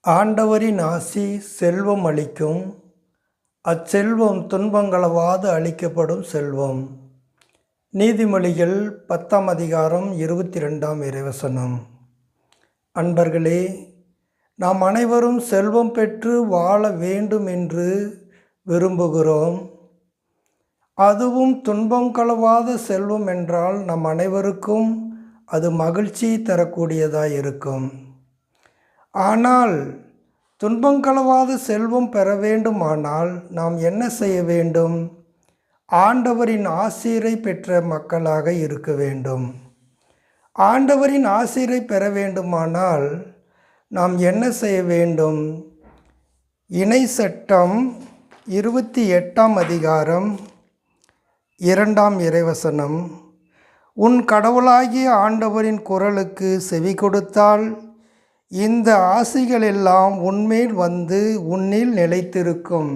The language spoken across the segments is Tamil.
ஆண்டவரின் ஆசி செல்வம் அளிக்கும், அச்செல்வம் துன்பங்களவாது அளிக்கப்படும் செல்வம். நீதிமொழிகள் 10ஆம் அதிகாரம் 22ஆம் இறைவசனம். அன்பர்களே, நாம் அனைவரும் செல்வம் பெற்று வாழ வேண்டும் என்று விரும்புகிறோம். அதுவும் துன்பம் கலவாத செல்வம் என்றால் நம் அனைவருக்கும் அது மகிழ்ச்சி தரக்கூடியதாய் இருக்கும். ஆனால் துன்பங்கலவாத செல்வம் பெற வேண்டுமானால் நாம் என்ன செய்ய வேண்டும்? ஆண்டவரின் ஆசீரை பெற்ற மக்களாக இருக்க வேண்டும். ஆண்டவரின் ஆசீரை பெற வேண்டுமானால் நாம் என்ன செய்ய வேண்டும்? இணை சட்டம் 28ஆம் அதிகாரம் 2ஆம் இறைவசனம். உன் கடவுளாகிய ஆண்டவரின் குரலுக்கு செவி கொடுத்தால் இந்த ஆசிகள் எல்லாம் உன்மேல் வந்து உன்னில் நிலைத்திருக்கும்.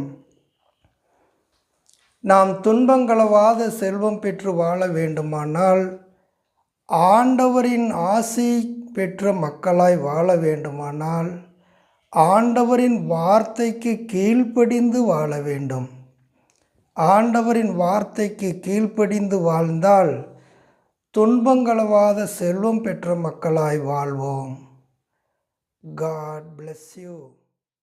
நாம் துன்பங்களவாத செல்வம் பெற்று வாழ வேண்டுமானால், ஆண்டவரின் ஆசி பெற்ற மக்களாய் வாழ வேண்டுமானால், ஆண்டவரின் வார்த்தைக்கு கீழ்ப்படிந்து வாழ வேண்டும். ஆண்டவரின் வார்த்தைக்கு கீழ்ப்படிந்து வாழ்ந்தால் துன்பங்களவாத செல்வம் பெற்ற மக்களாய் வாழ்வோம். God bless you.